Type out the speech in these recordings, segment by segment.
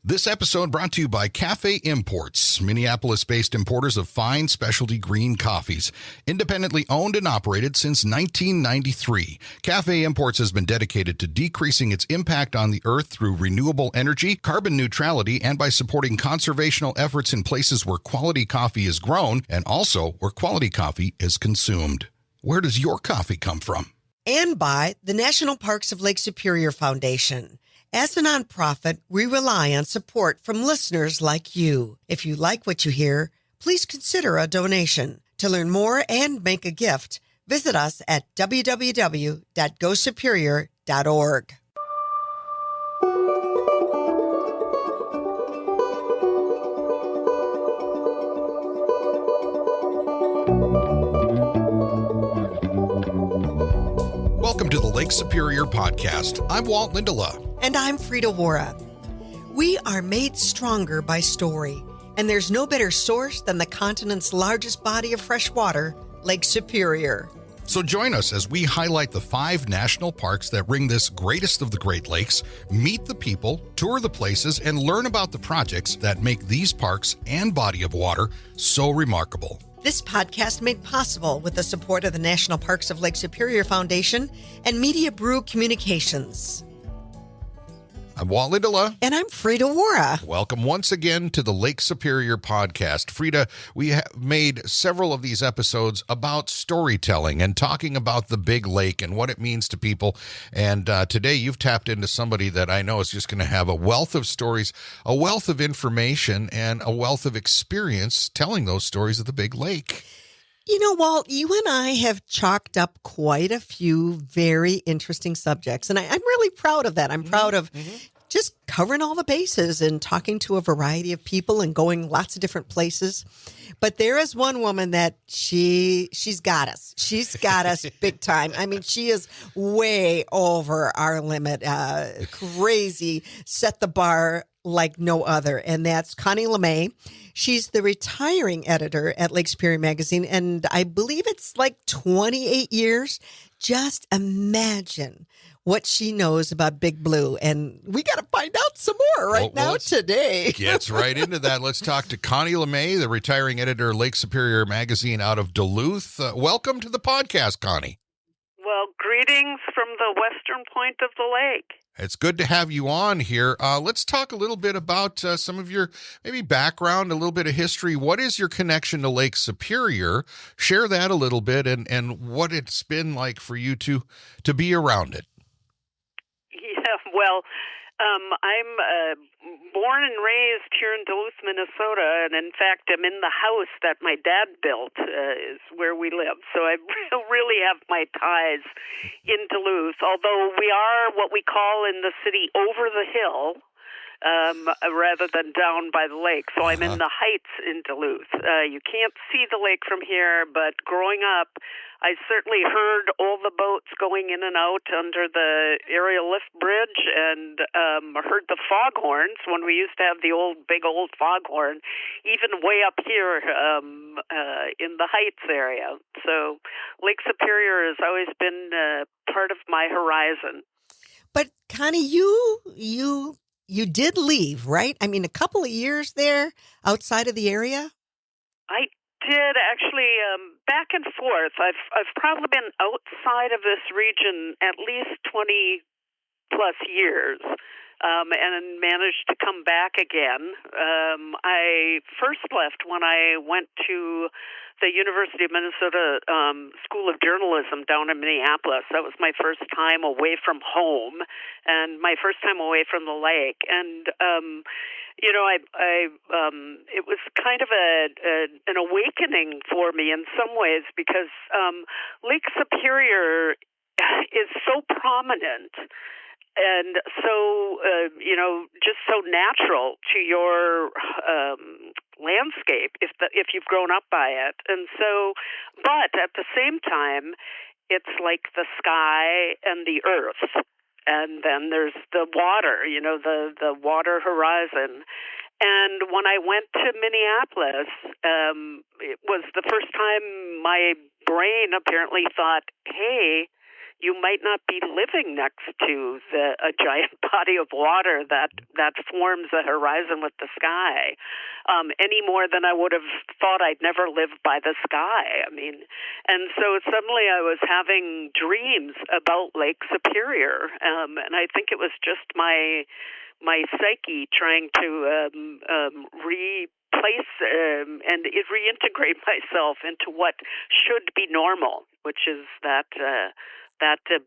This episode brought to you by Cafe Imports, Minneapolis-based importers of fine specialty green coffees. Independently owned and operated since 1993, Cafe Imports has been dedicated to decreasing its impact on the earth through renewable energy, carbon neutrality, and by supporting conservational efforts in places where quality coffee is grown and also where quality coffee is consumed. Where does your coffee come from? And by the National Parks of Lake Superior Foundation. As a nonprofit, we rely on support from listeners like you. If you like what you hear, please consider a donation. To learn more and make a gift, visit us at www.gosuperior.org. Welcome to the Lake Superior Podcast. I'm Walt Lindala. And I'm Frida Waara. We are made stronger by story, and there's no better source than the continent's largest body of fresh water, Lake Superior. So join us as we highlight the 5 national parks that ring this greatest of the Great Lakes, meet the people, tour the places, and learn about the projects that make these parks and body of water so remarkable. This podcast made possible with the support of the National Parks of Lake Superior Foundation and Media Brew Communications. I'm Walt Lindala. And I'm Frida Waara. Welcome once again to the Lake Superior Podcast. Frida, we have made several of these episodes about storytelling and talking about the big lake and what it means to people. And today you've tapped into somebody that I know is just going to have a wealth of stories, a wealth of information, and a wealth of experience telling those stories of the big lake. You know, Walt, you and I have chalked up quite a few very interesting subjects, and I'm really proud of that. I'm proud of just covering all the bases and talking to a variety of people and going lots of different places. But there is one woman that she's got us. She's got us big time. I mean, she is way over our limit. Crazy, set the bar like no other. And that's Konnie LeMay. She's the retiring editor at Lake Superior Magazine, and I believe it's like 28 years. Just imagine what she knows about Big Blue, and we got to find out some more now today. Gets right into that. Let's talk to Konnie LeMay, the retiring editor of Lake Superior Magazine out of Duluth. Welcome to the podcast, Konnie. Well, greetings from the western point of the lake. It's good to have you on here. Let's talk a little bit about some of your maybe background, a little bit of history. What is your connection to Lake Superior? Share that a little bit and what it's been like for you to be around it. Yeah, well, I'm born and raised here in Duluth, Minnesota, and in fact, I'm in the house that my dad built is where we live. So I really have my ties in Duluth, although we are what we call in the city over the hill rather than down by the lake. So I'm in the heights in Duluth. You can't see the lake from here, but growing up, I certainly heard all the boats going in and out under the aerial lift bridge and heard the foghorns when we used to have the big old foghorn, even way up here in the Heights area. So Lake Superior has always been part of my horizon. But Konnie, you did leave, right? I mean, a couple of years there outside of the area? I did actually back and forth. I've probably been outside of this region at least 20 plus years, and managed to come back again. I first left when I went to the University of Minnesota School of Journalism down in Minneapolis. That was my first time away from home and my first time away from the lake. And it was kind of an awakening for me in some ways because Lake Superior is so prominent and so, just so natural to your landscape if you've grown up by it. And so, but at the same time, it's like the sky and the earth. And then there's the water, the water horizon. And when I went to Minneapolis, it was the first time my brain apparently thought, hey, you might not be living next to a giant body of water that forms a horizon with the sky, any more than I would have thought I'd never live by the sky. I mean, and so suddenly I was having dreams about Lake Superior, and I think it was just my psyche trying to replace and reintegrate myself into what should be normal, which is that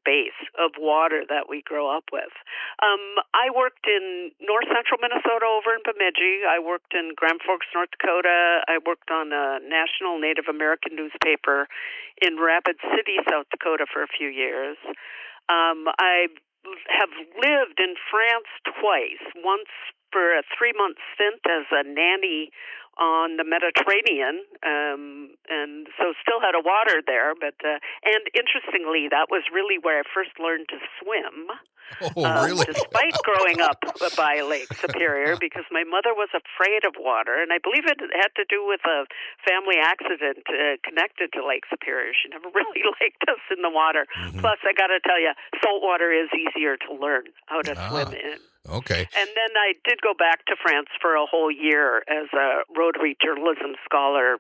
base of water that we grow up with. I worked in north central Minnesota over in Bemidji. I worked in Grand Forks, North Dakota. I worked on a national Native American newspaper in Rapid City, South Dakota for a few years. I have lived in France twice, once for a 3-month stint as a nanny on the Mediterranean, and so still had a water there. But and interestingly, that was really where I first learned to swim. Oh, really? Despite growing up by Lake Superior, because my mother was afraid of water, and I believe it had to do with a family accident connected to Lake Superior. She never really liked us in the water. Mm-hmm. Plus, I got to tell you, salt water is easier to learn how to swim in. Okay. And then I did go back to France for a whole year as a rotary journalism scholar,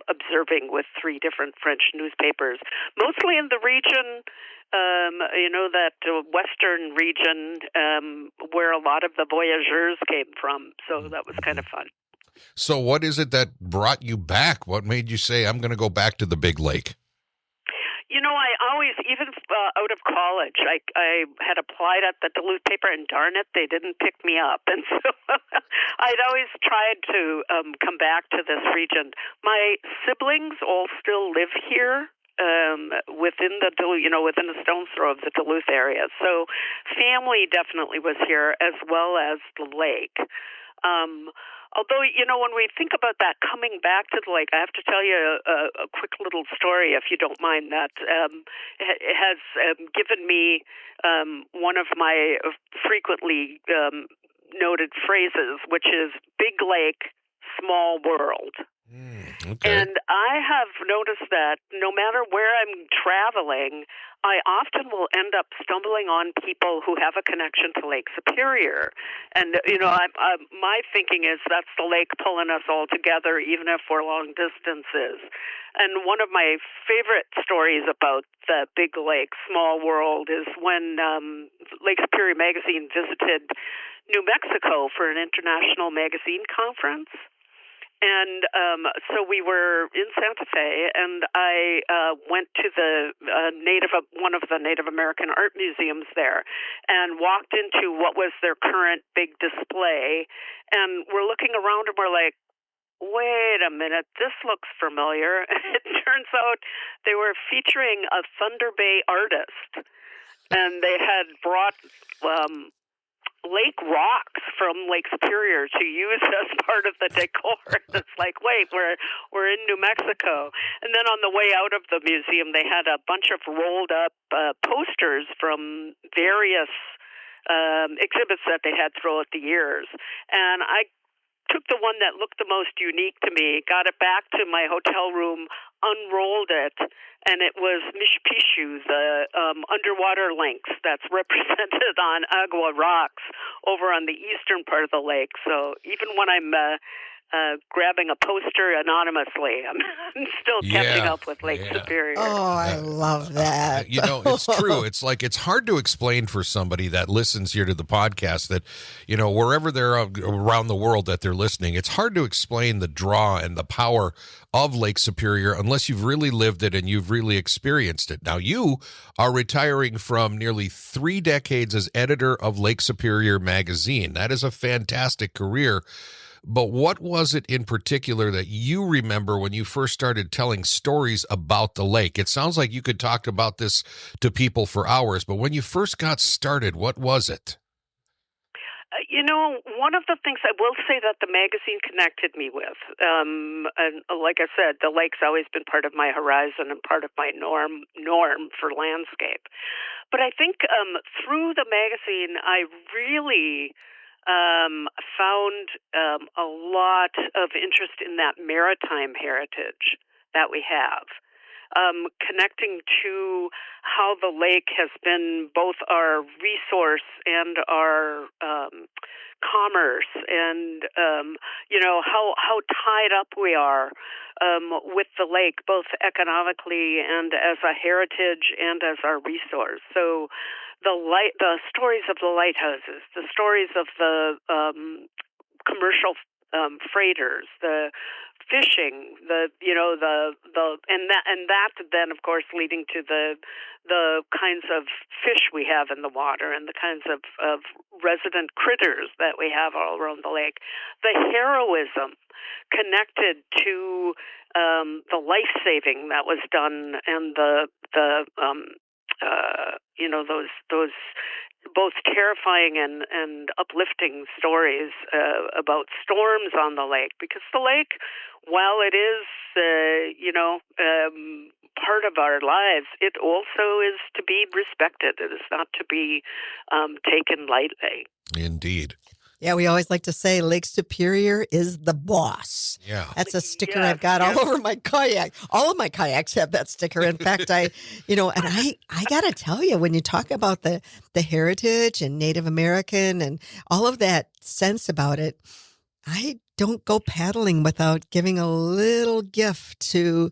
observing with 3 different French newspapers, mostly in the region, that western region where a lot of the voyageurs came from. So that was kind of fun. So what is it that brought you back? What made you say, I'm going to go back to the big lake? I always, even out of college, I had applied at the Duluth paper, and darn it, they didn't pick me up. And so I'd always tried to come back to this region. My siblings all still live here within the within a stone's throw of the Duluth area. So family definitely was here, as well as the lake. Although, when we think about that coming back to the lake, I have to tell you a quick little story, if you don't mind, that has given me one of my frequently noted phrases, which is big lake, small world. Okay. And I have noticed that no matter where I'm traveling, I often will end up stumbling on people who have a connection to Lake Superior. And, my thinking is that's the lake pulling us all together, even if we're long distances. And one of my favorite stories about the big lake, small world, is when Lake Superior magazine visited New Mexico for an international magazine conference. And so we were in Santa Fe, and I went to the one of the Native American art museums there, and walked into what was their current big display. And we're looking around, and we're like, wait a minute, this looks familiar. It turns out they were featuring a Thunder Bay artist, and they had brought lake rocks from Lake Superior to use as part of the decor. It's like, wait, we're in New Mexico. And then on the way out of the museum, they had a bunch of rolled up posters from various exhibits that they had throughout the years. And I took the one that looked the most unique to me, got it back to my hotel room, unrolled it, and it was Mishpishu, the underwater lynx that's represented on Agua Rocks over on the eastern part of the lake. So even when I'm grabbing a poster anonymously, I'm still catching up with Lake Superior. Oh, I love that. It's true. It's like, it's hard to explain for somebody that listens here to the podcast that, wherever they're around the world that they're listening, it's hard to explain the draw and the power of Lake Superior unless you've really lived it and you've really experienced it. Now, you are retiring from nearly 3 decades as editor of Lake Superior magazine. That is a fantastic career. But what was it in particular that you remember when you first started telling stories about the lake? It sounds like you could talk about this to people for hours, but when you first got started, what was it? One of the things I will say that the magazine connected me with, and like I said, the lake's always been part of my horizon and part of my norm for landscape. But I think through the magazine, I really found a lot of interest in that maritime heritage that we have. connecting to how the lake has been both our resource and our commerce, and how tied up we are with the lake, both economically and as a heritage and as our resource. So the stories of the lighthouses, the stories of the commercial freighters, the fishing, and that then of course leading to the kinds of fish we have in the water and the kinds of resident critters that we have all around the lake, the heroism connected to the life saving that was done, and those both terrifying and uplifting stories about storms on the lake, because the lake, while it is part of our lives, it also is to be respected. It is not to be taken lightly. Indeed. Yeah, we always like to say Lake Superior is the boss. Yeah. That's a sticker I've got all over my kayak. All of my kayaks have that sticker. In fact, I got to tell you, when you talk about the heritage and Native American and all of that sense about it, I don't go paddling without giving a little gift to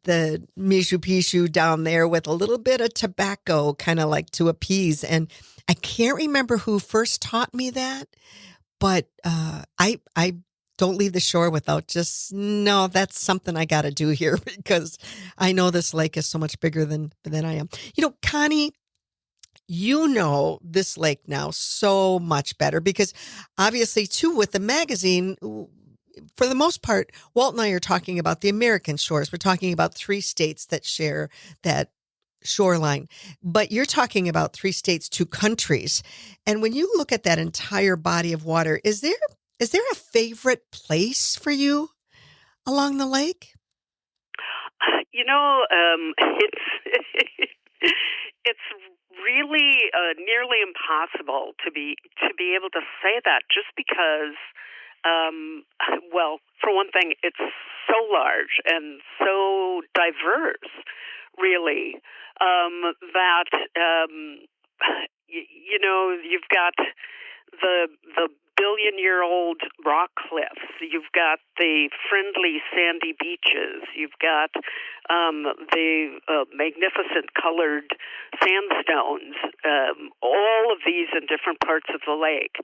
the Mishu Pishu down there with a little bit of tobacco, kind of like to appease. And I can't remember who first taught me that, but I don't leave the shore without no, that's something I got to do here, because I know this lake is so much bigger than I am. Konnie, you know this lake now so much better, because obviously too with the magazine, for the most part, Walt and I are talking about the American shores. We're talking about 3 states that share that shoreline, but you're talking about 3 states, 2 countries. And when you look at that entire body of water, is there a favorite place for you along the lake? It's really nearly impossible to be able to say that, just because, for one thing, it's so large and so diverse, really, that you've got the billion-year-old rock cliffs. You've got the friendly sandy beaches. You've got the magnificent colored sandstones. All of these in different parts of the lake.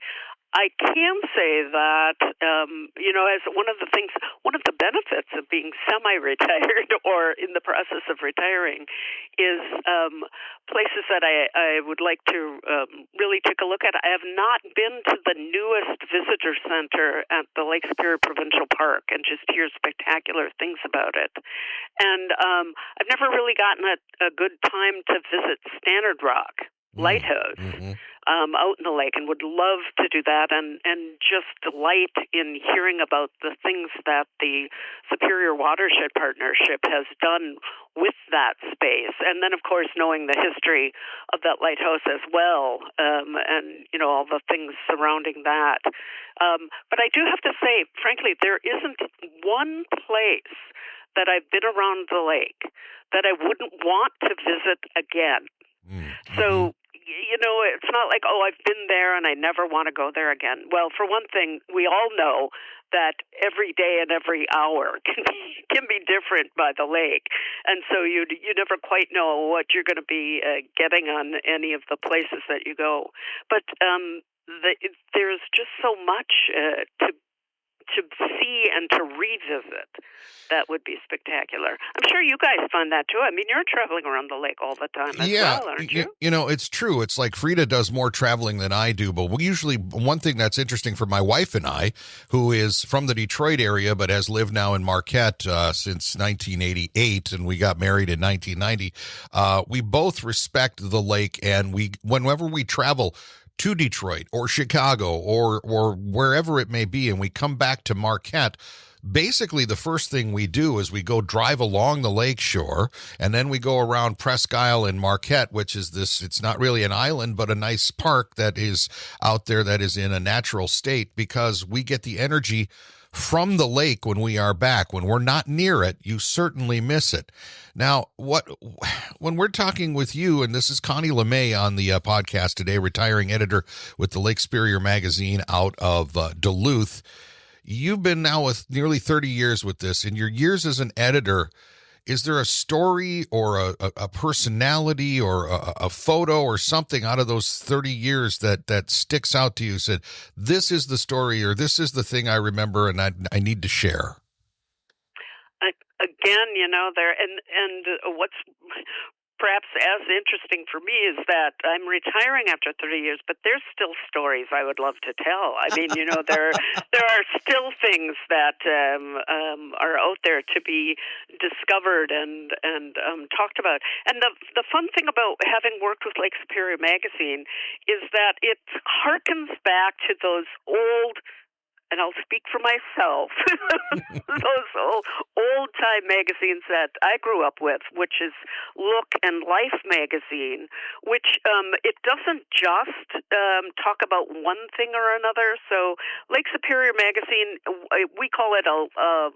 I can say that, as one of the benefits of being semi-retired or in the process of retiring is places that I would like to really take a look at. I have not been to the newest visitor center at the Lake Superior Provincial Park and just hear spectacular things about it. And I've never really gotten a good time to visit Standard Rock Lighthouse. Mm-hmm. Out in the lake, and would love to do that, and just delight in hearing about the things that the Superior Watershed Partnership has done with that space. And then, of course, knowing the history of that lighthouse as well, and all the things surrounding that. But I do have to say, frankly, there isn't one place that I've been around the lake that I wouldn't want to visit again. Mm-hmm. So, it's not like, I've been there and I never want to go there again. Well, for one thing, we all know that every day and every hour can be different by the lake. And so you never quite know what you're going to be getting on any of the places that you go. But there's just so much to see and to revisit that would be spectacular. I'm sure you guys find that too. I mean, you're traveling around the lake all the time as well, aren't you? It's true. It's like Frida does more traveling than I do, but one thing that's interesting for my wife and I, who is from the Detroit area but has lived now in Marquette since 1988, and we got married in 1990, we both respect the lake, and whenever we travel to Detroit or Chicago or wherever it may be, and we come back to Marquette, basically the first thing we do is we go drive along the lake shore, and then we go around Presque Isle in Marquette, which is it's not really an island, but a nice park that is out there that is in a natural state, because we get the energy from the lake when we are back. When we're not near it, you certainly miss it. Now, when we're talking with you, and this is Konnie LeMay on the podcast today, retiring editor with the Lake Superior magazine out of Duluth. You've been now with nearly 30 years with this. In your years as an editor, is there a story or a personality or a photo or something out of those 30 years that sticks out to you? Said, this is the story, or this is the thing I remember and I need to share? Again, what's perhaps as interesting for me is that I'm retiring after 30 years, but there's still stories I would love to tell. I mean, there are still things that are out there to be discovered and talked about. And the fun thing about having worked with Lake Superior magazine is that it harkens back to those old, and I'll speak for myself, those old-time magazines that I grew up with, which is Look and Life magazine, which it doesn't just talk about one thing or another. So Lake Superior magazine, we call it a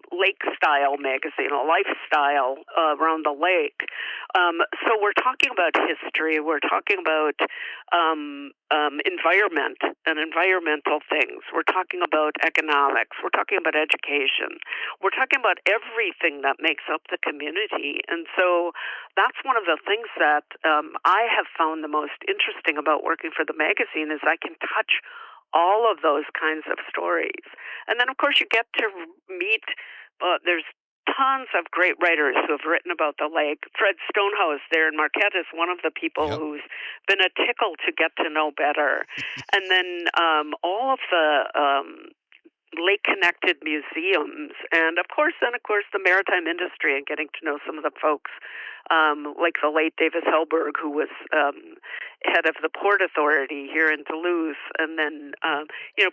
lake-style magazine, a lifestyle around the lake. So we're talking about history. We're talking about environment and environmental things. We're talking about economics. We're talking about education. We're talking about everything that makes up the community. And so that's one of the things that I have found the most interesting about working for the magazine is I can touch all of those kinds of stories. And then, of course, you get to meet, there's tons of great writers who have written about the lake. Fred Stonehouse there in Marquette is one of the people who's been a tickle to get to know better. And then all of the lake-connected museums, and of course, the maritime industry and getting to know some of the folks like the late Davis Hellberg, who was head of the Port Authority here in Duluth, and then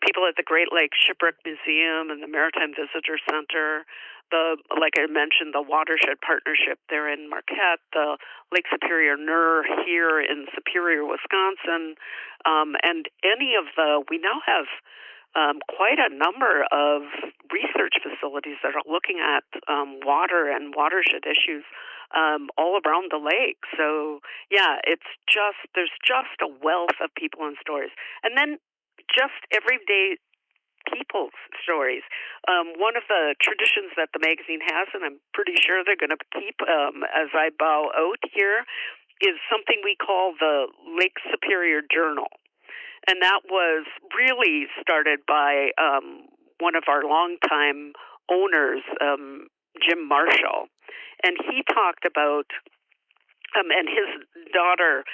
people at the Great Lakes Shipwreck Museum and the Maritime Visitor Center. Like I mentioned, the Watershed Partnership there in Marquette, the Lake Superior NER here in Superior, Wisconsin, and we now have quite a number of research facilities that are looking at water and watershed issues all around the lake. So, there's just a wealth of people and stories. And then just everyday people's stories. One of the traditions that the magazine has, and I'm pretty sure they're going to keep as I bow out here, is something we call the Lake Superior Journal. And that was really started by one of our longtime owners, Jim Marshall. And he talked about, and his daughter,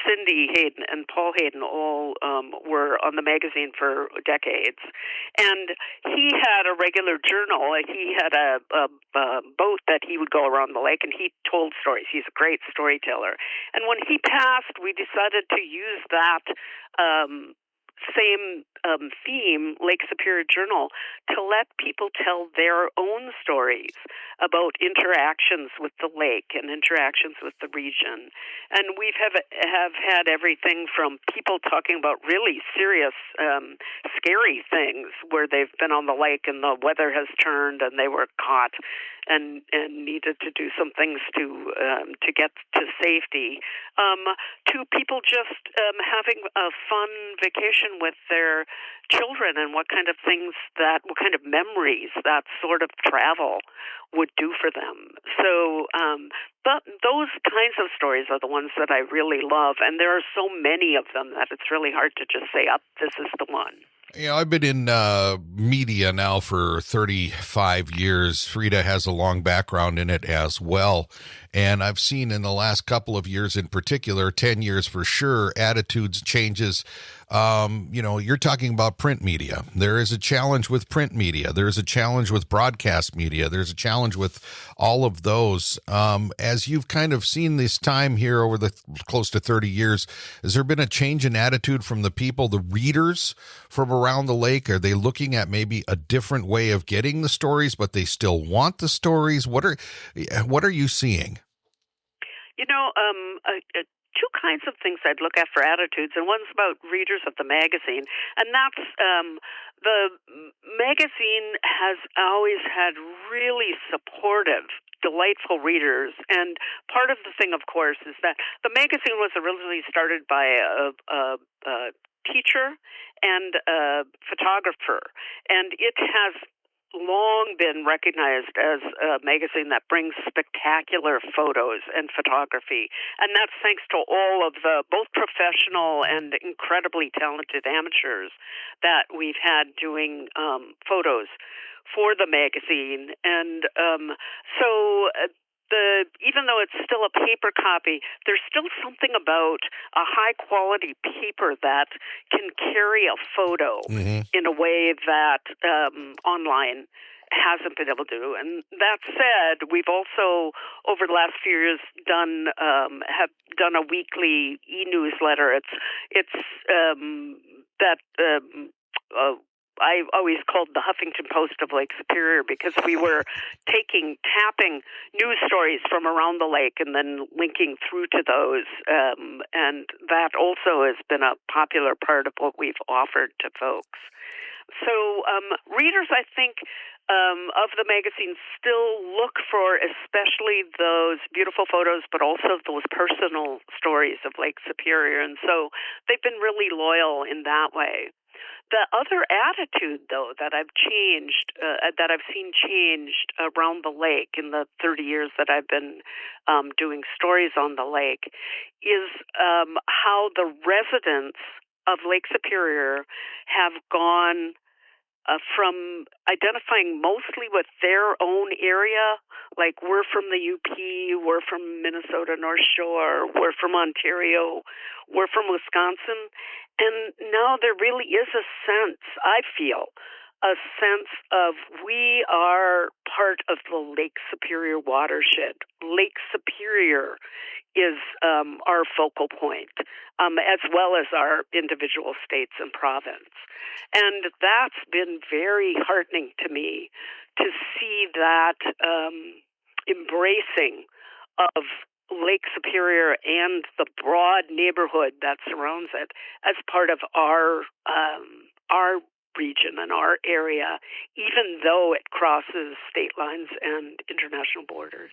Cindy Hayden, and Paul Hayden all were on the magazine for decades. And he had a regular journal. He had a boat that he would go around the lake, and he told stories. He's a great storyteller. And when he passed, we decided to use that same theme, Lake Superior Journal, to let people tell their own stories about interactions with the lake and interactions with the region. And we have had everything from people talking about really serious, scary things where they've been on the lake and the weather has turned and they were caught and needed to do some things to get to safety, to people just having a fun vacation with their children and what kind of memories that sort of travel would do for them. So, but those kinds of stories are the ones that I really love, and there are so many of them that it's really hard to just say, this is the one. I've been in media now for 35 years. Frida has a long background in it as well. And I've seen in the last couple of years in particular, 10 years for sure, attitudes changes. You're talking about print media. There is a challenge with print media. There's a challenge with broadcast media. There's a challenge with all of those. As you've kind of seen this time here over the close to 30 years, has there been a change in attitude from the people, the readers from around the lake? Are they looking at maybe a different way of getting the stories, but they still want the stories? What are you seeing? two kinds of things I'd look at for attitudes, and one's about readers of the magazine, and that's the magazine has always had really supportive, delightful readers. And part of the thing, of course, is that the magazine was originally started by a teacher and a photographer, and it has long been recognized as a magazine that brings spectacular photos and photography, and that's thanks to all of the both professional and incredibly talented amateurs that we've had doing photos for the magazine. And so even though it's still a paper copy, there's still something about a high quality paper that can carry a photo in a way that online hasn't been able to do. And that said, we've also over the last few years have done a weekly e-newsletter. It's that I always called the Huffington Post of Lake Superior, because we were tapping news stories from around the lake and then linking through to those. And that also has been a popular part of what we've offered to folks. So readers, I think, of the magazine still look for especially those beautiful photos, but also those personal stories of Lake Superior. And so they've been really loyal in that way. The other attitude, though, that I've changed, that I've seen changed around the lake in the 30 years that I've been doing stories on the lake, is how the residents of Lake Superior have gone from identifying mostly with their own area, like we're from the UP, we're from Minnesota North Shore, we're from Ontario, we're from Wisconsin, and now there really is a sense, I feel, a sense of we are part of the Lake Superior watershed. Lake Superior is our focal point, as well as our individual states and province. And that's been very heartening to me to see that embracing of Lake Superior and the broad neighborhood that surrounds it as part of our region and our area, even though it crosses state lines and international borders.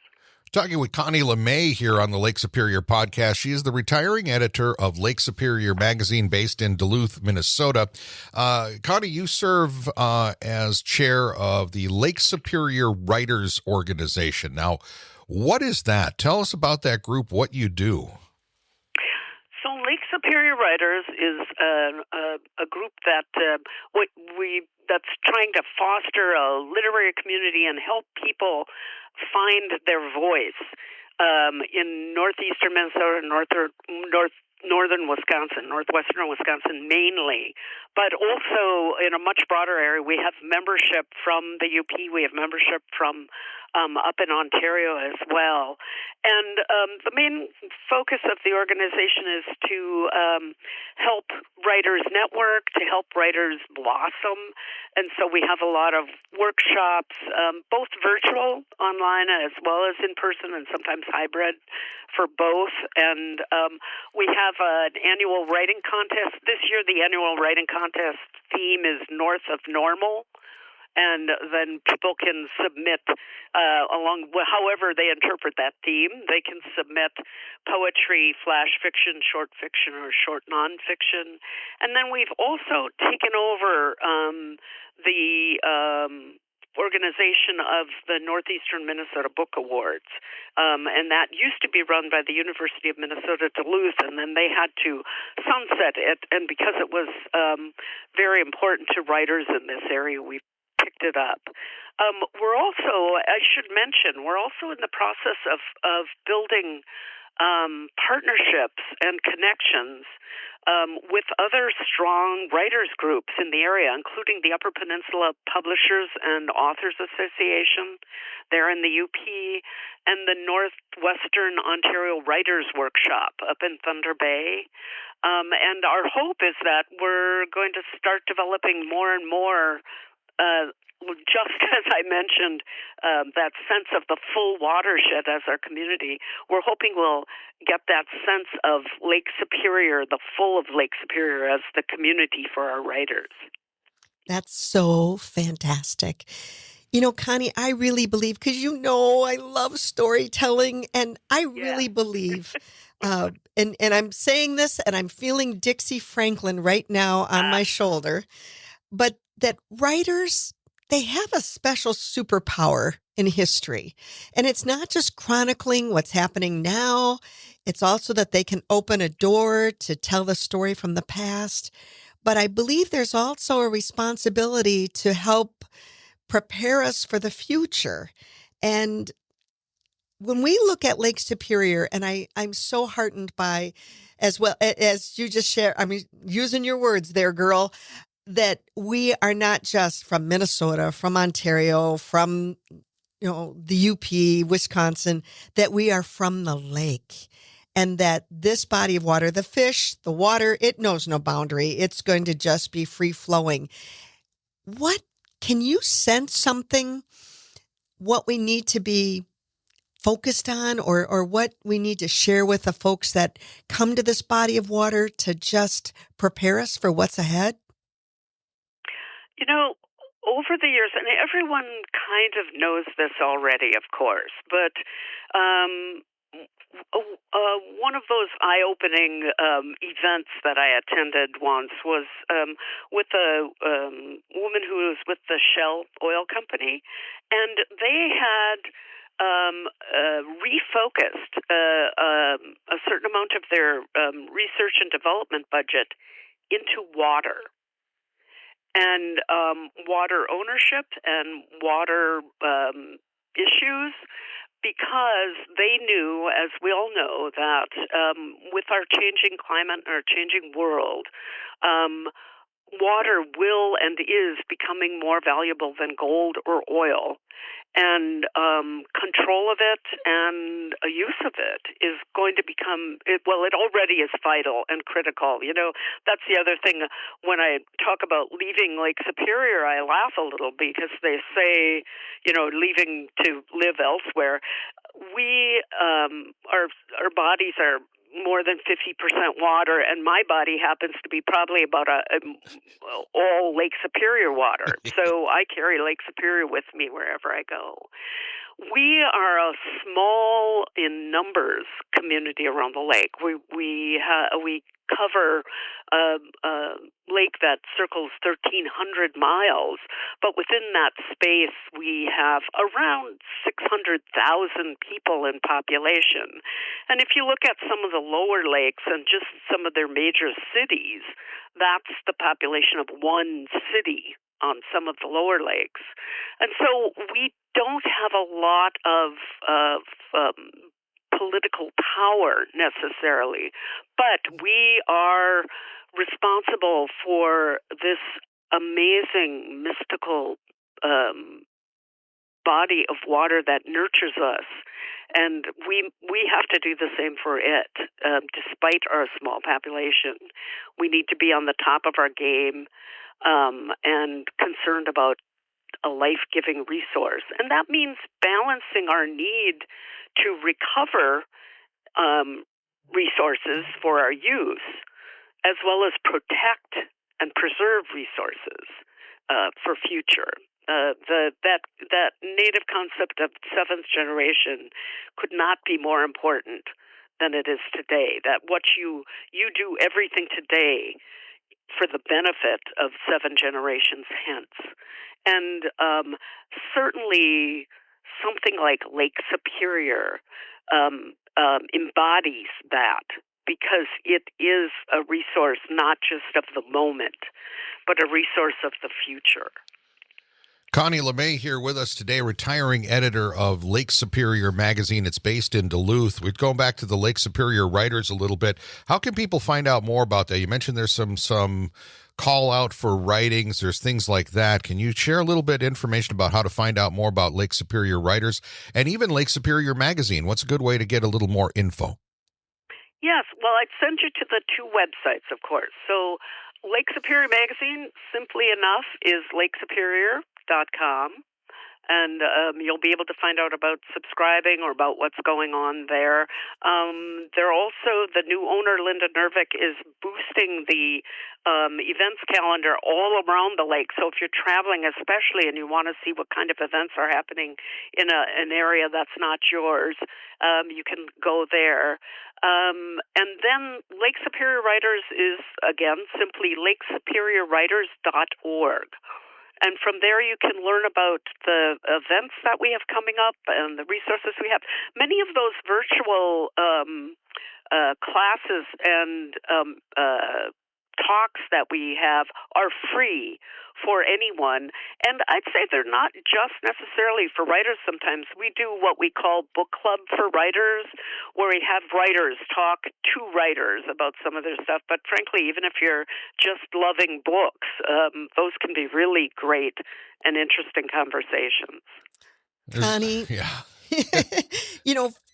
Talking with Konnie LeMay here on the Lake Superior podcast. She is the retiring editor of Lake Superior magazine based in Duluth, Minnesota. Konnie, you serve as chair of the Lake Superior Writers Organization. Now, what is that? Tell us about that group, what you do. So Lake Superior Writers is a group that that's trying to foster a literary community and help people find their voice in northeastern Minnesota, northern Wisconsin, northwestern Wisconsin mainly, but also in a much broader area. We have membership from the UP. We have membership from up in Ontario as well. And the main focus of the organization is to help writers network, to help writers blossom. And so we have a lot of workshops, both virtual, online, as well as in person, and sometimes hybrid for both. And we have an annual writing contest. This year, the annual writing contest theme is North of Normal. And then people can submit however they interpret that theme. They can submit poetry, flash fiction, short fiction, or short nonfiction. And then we've also taken over the organization of the Northeastern Minnesota Book Awards. And that used to be run by the University of Minnesota Duluth, and then they had to sunset it. And because it was very important to writers in this area, we picked it up. We're also, I should mention, we're also in the process of building partnerships and connections with other strong writers groups in the area, including the Upper Peninsula Publishers and Authors Association there in the UP, and the Northwestern Ontario Writers Workshop up in Thunder Bay. And our hope is that we're going to start developing more and more just as I mentioned, that sense of the full watershed as our community, we're hoping we'll get that sense of Lake Superior, the full of Lake Superior as the community for our writers. That's so fantastic. You know, Konnie, I really believe, because I love storytelling, and I really believe, and I'm saying this, and I'm feeling Dixie Franklin right now on my shoulder, but that writers, they have a special superpower in history. And it's not just chronicling what's happening now, it's also that they can open a door to tell the story from the past. But I believe there's also a responsibility to help prepare us for the future. And when we look at Lake Superior, and I'm so heartened by, as well as you just shared, I mean, using your words there, girl, that we are not just from Minnesota, from Ontario, from, the UP, Wisconsin, that we are from the lake. And that this body of water, the fish, the water, it knows no boundary. It's going to just be free flowing. Can you sense something, what we need to be focused on, or what we need to share with the folks that come to this body of water to just prepare us for what's ahead? Over the years, and everyone kind of knows this already, of course, but one of those eye-opening events that I attended once was with a woman who was with the Shell oil company, and they had refocused a certain amount of their research and development budget into water. And water ownership and water issues, because they knew, as we all know, that with our changing climate and our changing world, water will and is becoming more valuable than gold or oil. And control of it and a use of it is going to become, it already is vital and critical. That's the other thing. When I talk about leaving Lake Superior, I laugh a little because they say, leaving to live elsewhere. Our bodies are more than 50% water, and my body happens to be probably about all Lake Superior water. So I carry Lake Superior with me wherever I go. We are a small in numbers community around the lake. We cover a lake that circles 1,300 miles, but within that space we have around 600,000 people in population. And if you look at some of the lower lakes and just some of their major cities, that's the population of one city on some of the lower lakes. And so we don't have a lot of political power necessarily, but we are responsible for this amazing mystical body of water that nurtures us, and we have to do the same for it. Despite our small population, we need to be on the top of our game and concerned about a life-giving resource, and that means balancing our need to recover resources for our use, as well as protect and preserve resources for future. That native concept of seventh generation could not be more important than it is today. That what you do everything today for the benefit of 7 generations hence. And certainly something like Lake Superior embodies that, because it is a resource not just of the moment, but a resource of the future. Konnie LeMay here with us today, retiring editor of Lake Superior magazine. It's based in Duluth. We're going back to the Lake Superior writers a little bit. How can people find out more about that? You mentioned there's some call out for writings. There's things like that. Can you share a little bit of information about how to find out more about Lake Superior writers and even Lake Superior magazine? What's a good way to get a little more info? Yes, well, I'd send you to the 2 websites, of course. So Lake Superior magazine, simply enough, is lakesuperior.com. KFAimports.com. And you'll be able to find out about subscribing or about what's going on there. They're also, the new owner, Linda Nervik, is boosting the events calendar all around the lake. So if you're traveling especially and you want to see what kind of events are happening in an area that's not yours, you can go there. And then Lake Superior Writers is, again, simply lakesuperiorwriters.org. And from there, you can learn about the events that we have coming up and the resources we have. Many of those virtual classes and talks that we have are free for anyone. And I'd say they're not just necessarily for writers sometimes. We do what we call book club for writers, where we have writers talk to writers about some of their stuff. But frankly, even if you're just loving books, those can be really great and interesting conversations. Connie, yeah.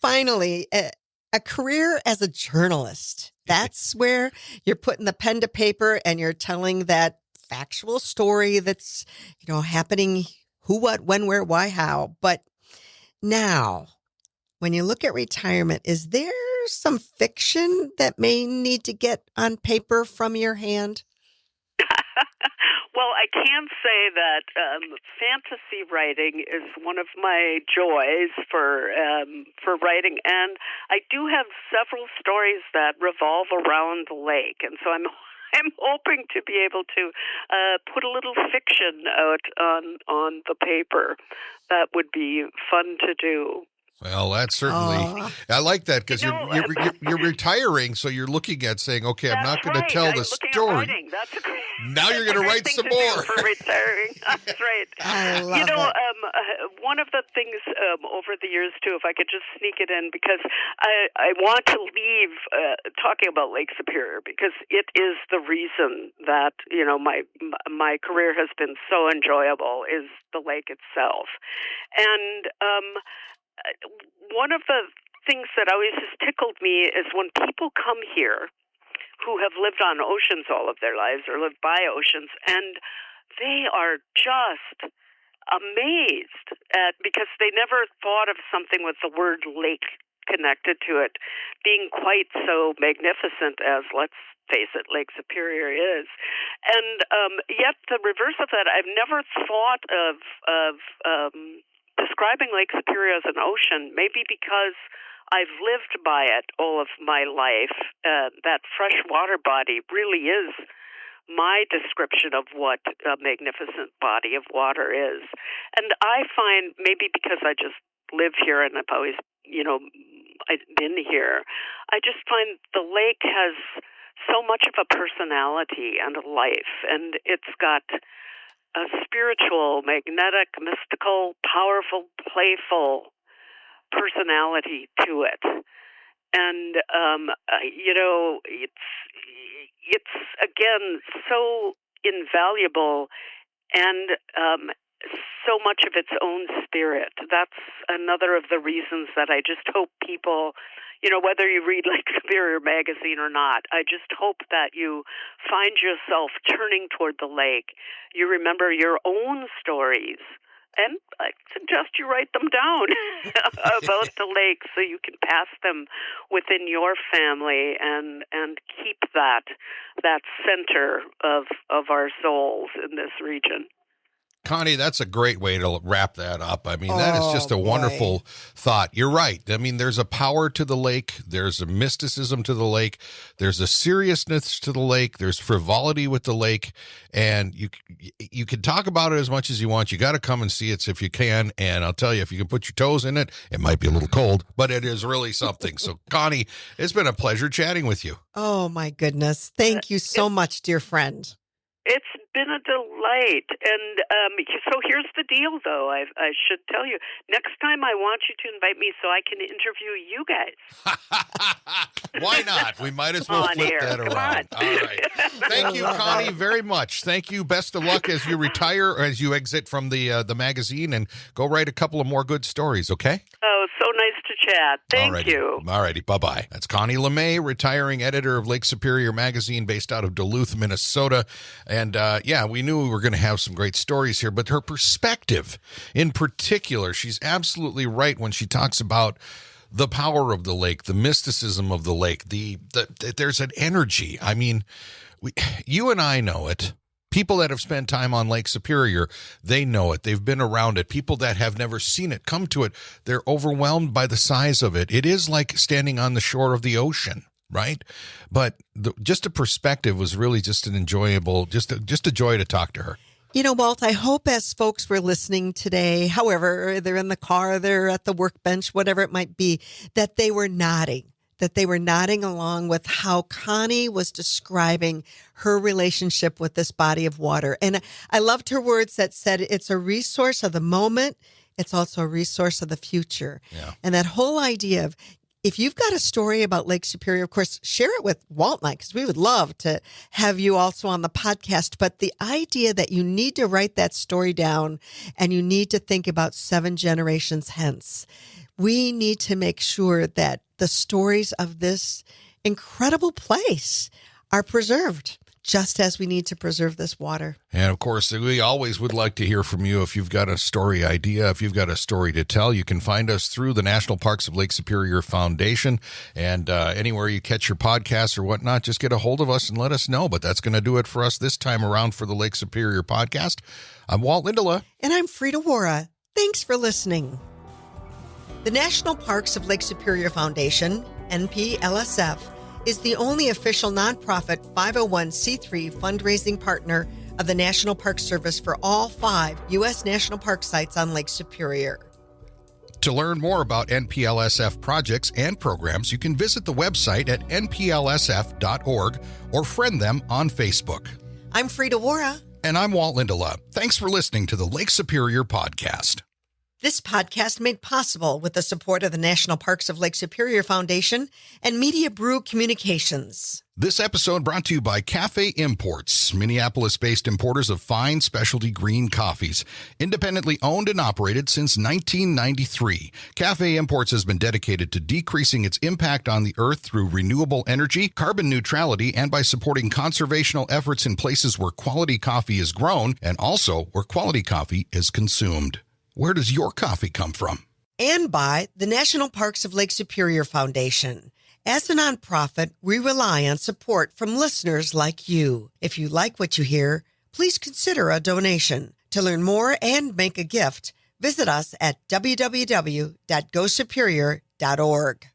Finally, a career as a journalist. That's where you're putting the pen to paper and you're telling that factual story that's, happening who, what, when, where, why, how. But now, when you look at retirement, is there some fiction that may need to get on paper from your hand? Well, I can say that fantasy writing is one of my joys for writing, and I do have several stories that revolve around the lake, and so I'm hoping to be able to put a little fiction out on the paper. That would be fun to do. Well, that's certainly, I like that because you're retiring, so you're looking at saying, okay, I'm not going to tell the story. That's a great, now you're going to write some more. For retiring. That's right. I love it. One of the things over the years, too, if I could just sneak it in, because I want to leave talking about Lake Superior, because it is the reason that, my career has been so enjoyable, is the lake itself. And one of the things that always has tickled me is when people come here who have lived on oceans all of their lives or lived by oceans, and they are just amazed because they never thought of something with the word lake connected to it being quite so magnificent as, let's face it, Lake Superior is. And yet the reverse of that, I've never thought of describing Lake Superior as an ocean, maybe because I've lived by it all of my life. That freshwater body really is my description of what a magnificent body of water is. And I find, maybe because I just live here and I've always, I've been here, I just find the lake has so much of a personality and a life, and it's got a spiritual, magnetic, mystical, powerful, playful personality to it. And, it's again, so invaluable and so much of its own spirit. That's another of the reasons that I just hope people, whether you read Lake Superior magazine or not, I just hope that you find yourself turning toward the lake. You remember your own stories, and I suggest you write them down about the lake so you can pass them within your family and keep that center of our souls in this region. Connie, that's a great way to wrap that up. I mean, that is just a wonderful thought. You're right. I mean, there's a power to the lake. There's a mysticism to the lake. There's a seriousness to the lake. There's frivolity with the lake. And you can talk about it as much as you want. You got to come and see it if you can. And I'll tell you, if you can put your toes in it, it might be a little cold, but it is really something. So, Connie, it's been a pleasure chatting with you. Oh, my goodness. Thank you so much, dear friend. It's been a delight. And so here's the deal, though. I should tell you. Next time I want you to invite me so I can interview you guys. Why not? We might as well flip that around. All right. Thank you, Connie, very much. Thank you. Best of luck as you retire, or as you exit from the magazine, and go write a couple of more good stories, okay? Oh, so nice to chat. Thank you. All righty. Bye-bye. That's Konnie LeMay, retiring editor of Lake Superior Magazine based out of Duluth, Minnesota. And we knew we were going to have some great stories here, but her perspective in particular, she's absolutely right when she talks about the power of the lake, the mysticism of the lake, there's an energy. I mean, you and I know it. People that have spent time on Lake Superior, they know it. They've been around it. People that have never seen it come to it. They're overwhelmed by the size of it. It is like standing on the shore of the ocean, right? But just a perspective was really just an enjoyable, just a joy to talk to her. You know, Walt, I hope as folks were listening today, however, they're in the car, they're at the workbench, whatever it might be, that they were nodding along with how Konnie was describing her relationship with this body of water. And I loved her words that said it's a resource of the moment. It's also a resource of the future. Yeah. And that whole idea of, if you've got a story about Lake Superior, of course, share it with Walt and I, because we would love to have you also on the podcast. But the idea that you need to write that story down and you need to think about 7 generations hence. We need to make sure that the stories of this incredible place are preserved, just as we need to preserve this water. And of course, we always would like to hear from you. If you've got a story idea, if you've got a story to tell, you can find us through the National Parks of Lake Superior Foundation. And anywhere you catch your podcasts or whatnot, just get a hold of us and let us know. But that's going to do it for us this time around for the Lake Superior podcast. I'm Walt Lindala. And I'm Frida Waara. Thanks for listening. The National Parks of Lake Superior Foundation, NPLSF, is the only official nonprofit 501c3 fundraising partner of the National Park Service for all 5 U.S. national park sites on Lake Superior. To learn more about NPLSF projects and programs, you can visit the website at nplsf.org or friend them on Facebook. I'm Frida Waara. And I'm Walt Lindala. Thanks for listening to the Lake Superior podcast. This podcast made possible with the support of the National Parks of Lake Superior Foundation and Media Brew Communications. This episode brought to you by Cafe Imports, Minneapolis-based importers of fine specialty green coffees. Independently owned and operated since 1993, Cafe Imports has been dedicated to decreasing its impact on the earth through renewable energy, carbon neutrality, and by supporting conservational efforts in places where quality coffee is grown and also where quality coffee is consumed. Where does your coffee come from? And by the National Parks of Lake Superior Foundation. As a nonprofit, we rely on support from listeners like you. If you like what you hear, please consider a donation. To learn more and make a gift, visit us at www.gosuperior.org.